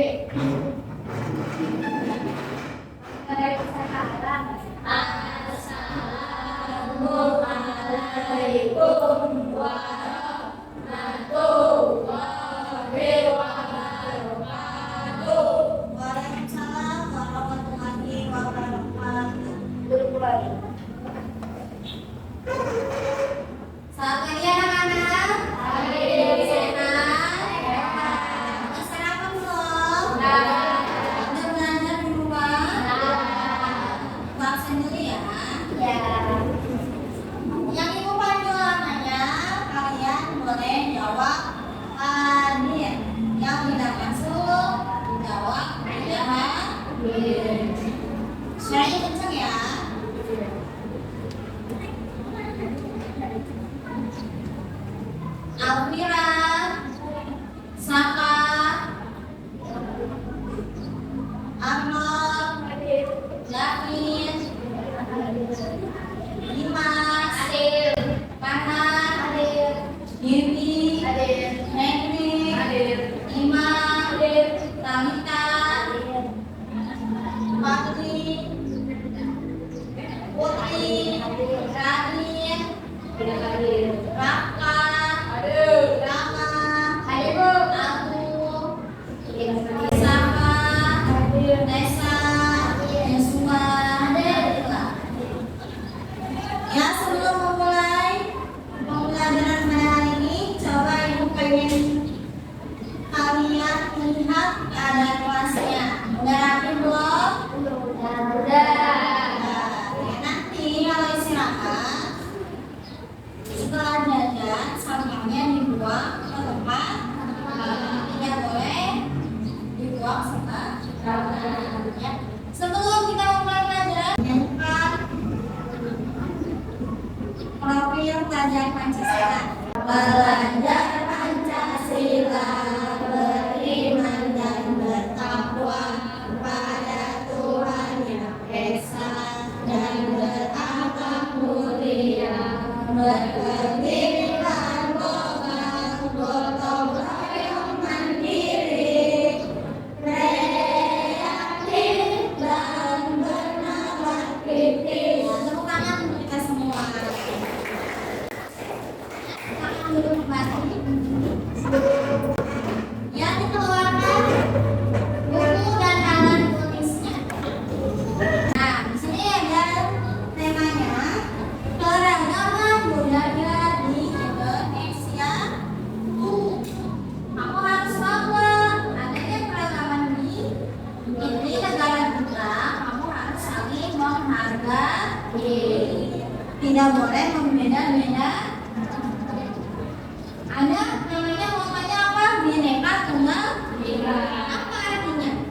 Assalamualaikum warahmatullahi wabarakatuh. Waalaikumsalam warahmatullahi wabarakatuh. Selamat pagi anak-anak. Sehat? Sarapan belum? Udah belajar di rumah? Absen dulu ya. Yang ibu panggil namanya, kalian boleh jawab hadir. Yang tidak masuk dijawab tidak hadir. Suaranya kenceng ya. Alvira, Saka, Arnold, David, Dimas, Farhan, Dewi, Henry, Ima, Talita, Patri, Putri, Radin, Raka, Rama, Abu, Saka, Nesa, Yesua, ya. Sebelum memulai pembelajaran pada hari ini, coba ibu pengen kalian melihat keadaan kelasnya. Udah rapi belum? Ya, nanti kalau istirahat setelah jajan sampahnya dibuang ke tempat tidak boleh dibuang sembarangan ya. Sebelum kita memulai pelajaran, nyanyikan profil pelajar Pancasila. Belajar Pancasila, beriman dan bertakwa pada Tuhan yang Esa dan berakhlak mulia, berdirikan kokoh, gotong royong mandiri, kreatif dan bernalar kritis. Tepuk tangan untuk kita semua. Tangan dulu kembali. Yang dikeluarkan buku dan alat tulisnya. Nah, di sini ada temanya keragaman budaya di Indonesia. Kamu harus tahu adanya keragaman di negara kita. Kamu harus saling menghargai. Tidak boleh membeda-beda. Ada namanya namanya apa? Bineka Tunggal Ika. Apa artinya?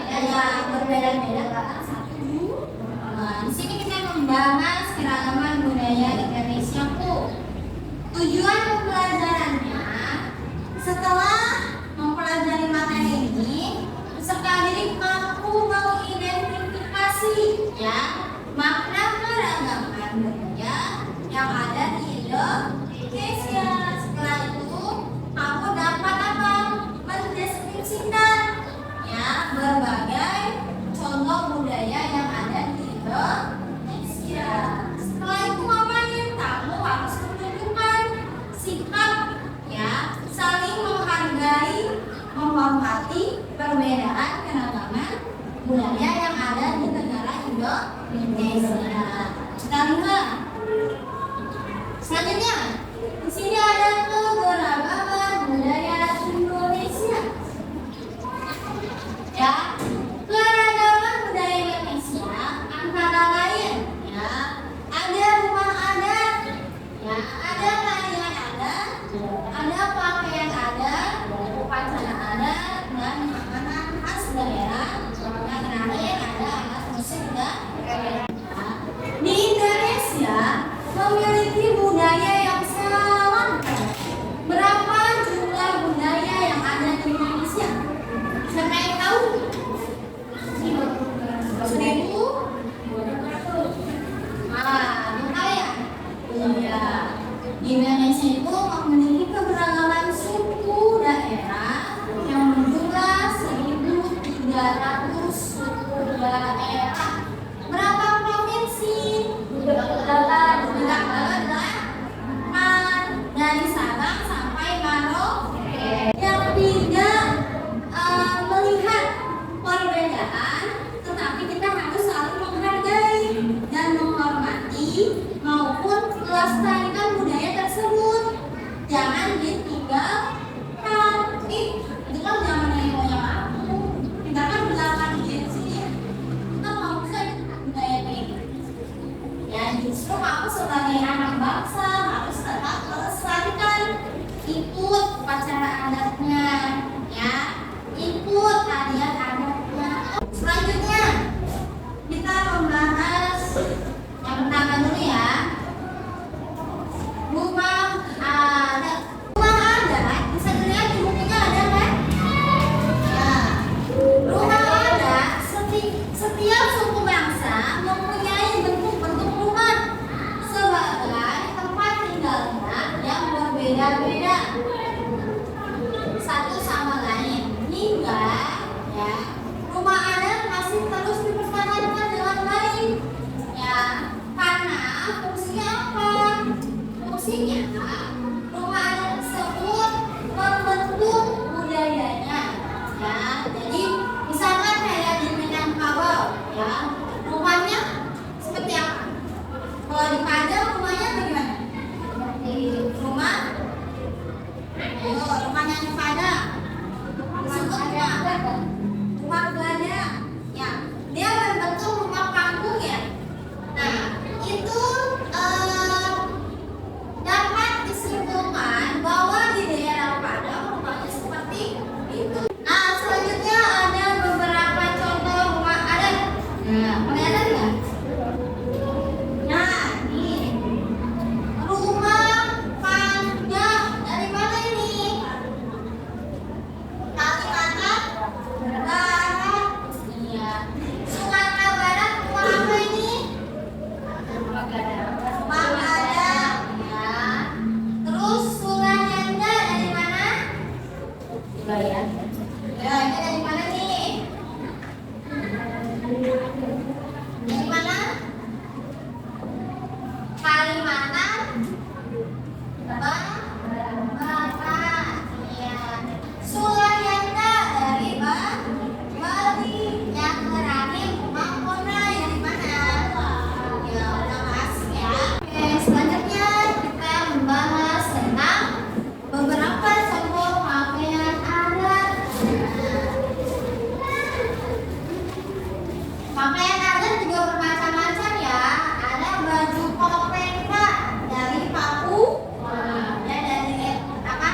Ya, berbeda-beda kata satu. Nah, di sini kita membahas keragaman budaya Indonesia. Tujuan pembelajarannya, setelah mempelajari materi ini, peserta didik mampu mengidentifikasi ya makna keragaman budaya yang ada di Indonesia. Setelah itu, kamu dapat apa? Mendeskripsikan ya berbagai contoh budaya yang ada di Indonesia. Setelah itu ngapain? Kamu harus menunjukkan sikap ya saling menghargai, menghormati perbedaan keragaman budaya yang ada di negara Indonesia. Kita lihat selanjutnya. Di sini ada keberagaman budaya Indonesia. Ya, keragaman budaya Indonesia antara lain ya ada rumah adat, ya ada tarian adat, ada pakaian adat, upacara adat dan makanan khas daerah. Dan terakhir ada alat musik dan di Indonesia memiliki budaya yang Ya, ini dari mana nih? Dari mana? Kalimantan. Barat. Iya. Sulayanda dari Bali. Yang terakhir Mangkonai dari mana? Ya, udah masuk ya. Oke, selanjutnya kita membahas tentang beberapa contoh pakaian adat. Pakaian adat juga bermacam-macam ya. Ada baju kopeka dari Papua, ya dari apa?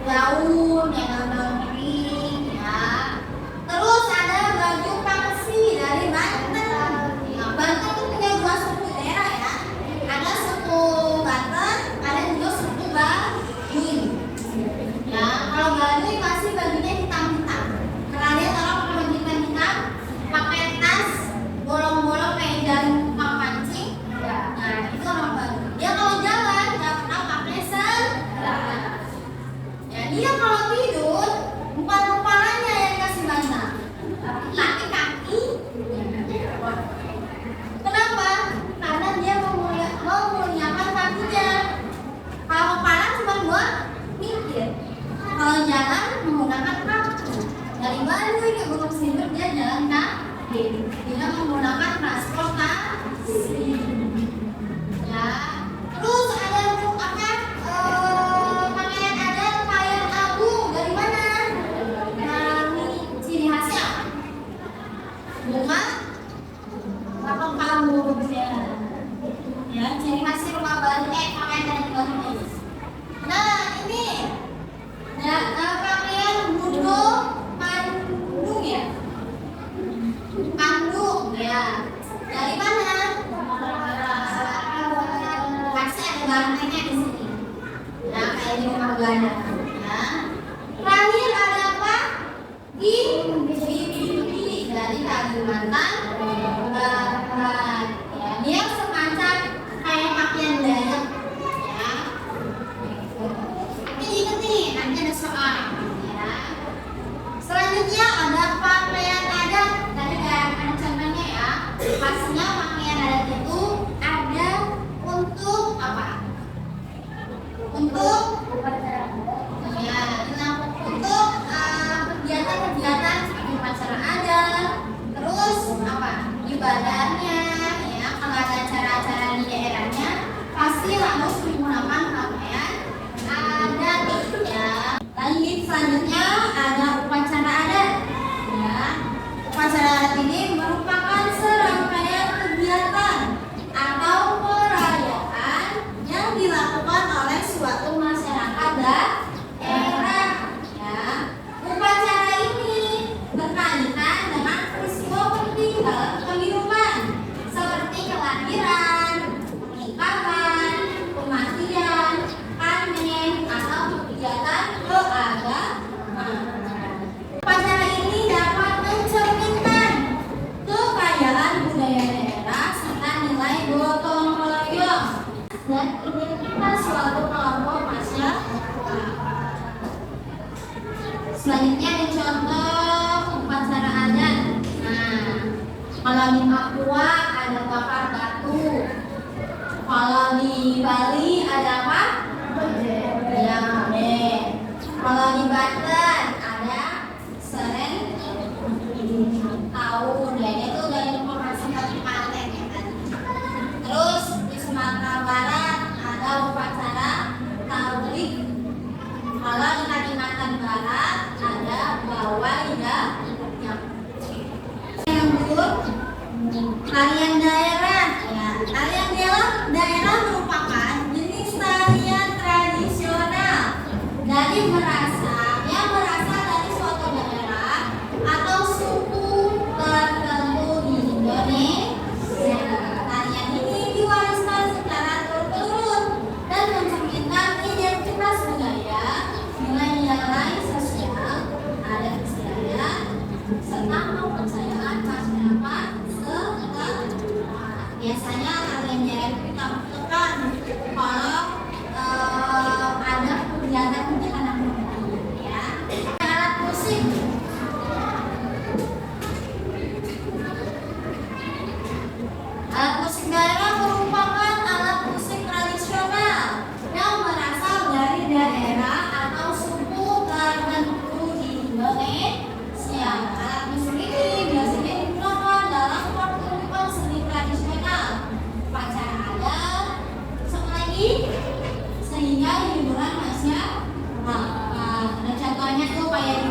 Daun, ya daun-daun kering ya. Terus ada baju pangsi dari Banten. Nah, Banten itu punya dua suku daerah ya. Ada suku Banten, ada juga suku Baduy. Ya, kalau Baduy pasti bajunya hitam-hitam. Karena dia orang pakai baju hitam-hitam, pakai tas bolong-bolong kayak jarum tukang pancing. Nah, itu orang Baduy. Dia kalau jalan nggak pernah pakai sendal. Ya, dia kalau tidur bukan kepalanya yang dikasih bantal, tapi kaki-kaki. Kenapa? Karena dia memuliakan kakinya. Kalau kepala cuma buat mikir. Kalau jalan menggunakan kaki. Dari Baduy ke Gunung Sindur dia jalan kaki. Dia menggunakan transportasi. Ya. Terus ada apa? Pakaian adat Kayan Agung dari mana? Dari ciri khasnya apa? Bunga atau kamu ya, ciri khasnya rumah Bali pakaian dari Bali. Nah, ini ya, pakaian budo Bandung ya. Bandung ya. Dari mana? Pasti ada bantengnya di sini. Ya, kayak di rumah Belanda. Ya. Terakhir ada apa? Gigi dari Kalimantan Barat. Ya, dia semacam kayak pakaian Dayak. Ya. Ini ingat nih, nanti ada soal. Ya. Selanjutnya ada pakaian adat. Tadi kayak ada contohnya ya. Pastinya pakaian adat itu ada untuk apa? Untuk ya, untuk kegiatan-kegiatan seperti upacara adat. Terus apa? Ibadahnya ya. Kalau ada acara-acara di daerahnya pasti harus menggunakan pakaian adat ya. Lanjut selanjutnya ada upacara adat ya. Upacara adat ini merupakan serangkaian kegiatan atau perayaan yang dilakukan oleh suatu masyarakat daerah ya. Upacara ini berkaitan dengan peristiwa penting dalam kehidupan seperti kelahiran, pernikahan, kematian, panen, atau kegiatan keagamaan. Upacara ini dapat mencerminkan kekayaan budaya daerah serta nilai gotong royong dan identitas suatu kelompok masyarakat. Selanjutnya ada contoh upacara adat. Nah, kalau di Papua ada bakar batu. Kalau di Bali ada apa? Ya, kalau di Banten ada seren tahun. Dan itu dari informasi dari paten ya tadi. Terus di Sumatera Barat ada upacara tablik. Kalau di Kalimantan Barat ada bawai yang tarian daerah ya. Tarian daerah merupakan jenis tarian tradisional dari yang berasal dari suatu daerah atau suku tertentu di Indonesia. Tarian ini diwariskan secara turun-temurun dan mencerminkan identitas budaya, nilai-nilai sosial, adat istiadat, serta kepercayaan masyarakat setempat.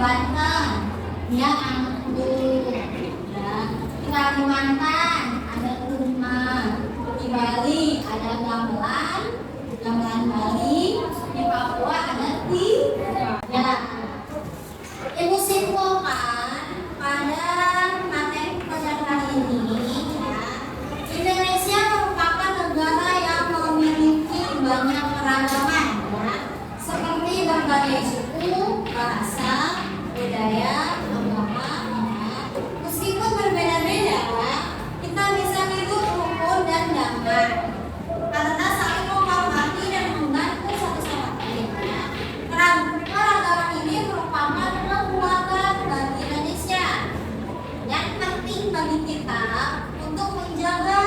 Banten, dia angklung. Ya. Di Kalimantan ada tumbang. Di Bali ada gamelan, gamelan Bali. Di Papua ada ya. Ibu simpulkan pada materi pelajaran kali ini, ya, Indonesia merupakan negara yang memiliki banyak keragaman, ya, seperti berbagai suku, bahasa, budaya, agama. Ya. Meskipun berbeda-beda, kita bisa hidup rukun dan damai karena saling menghormati dan membantu satu sama lain. Ya. Keragaman ini merupakan kekuatan bagi Indonesia yang penting bagi kita untuk menjaga,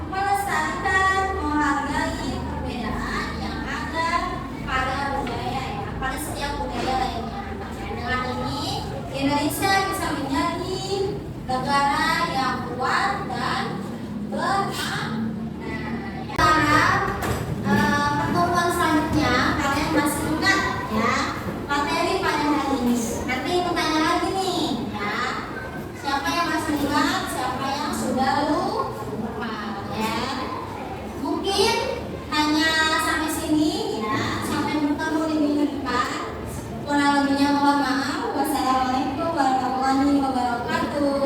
melestarikan, menghargai perbedaan yang ada pada budaya, ya, pada setiap budaya lainnya. Dengan ini Indonesia bisa menjadi negara yang kuat dan beramanah. Pertemuan selanjutnya kalian masih ingat, ya, materi pada hari ini. Nanti pertanyaan lagi nih, ya. Siapa yang masih ingat, siapa yang sudah lupa, ya. Mungkin hanya sampai sini, ya. Sampai bertemu di minggu depan. Kurang lebihnya mohon maaf. Wassalamualaikum warahmatullahi wabarakatuh.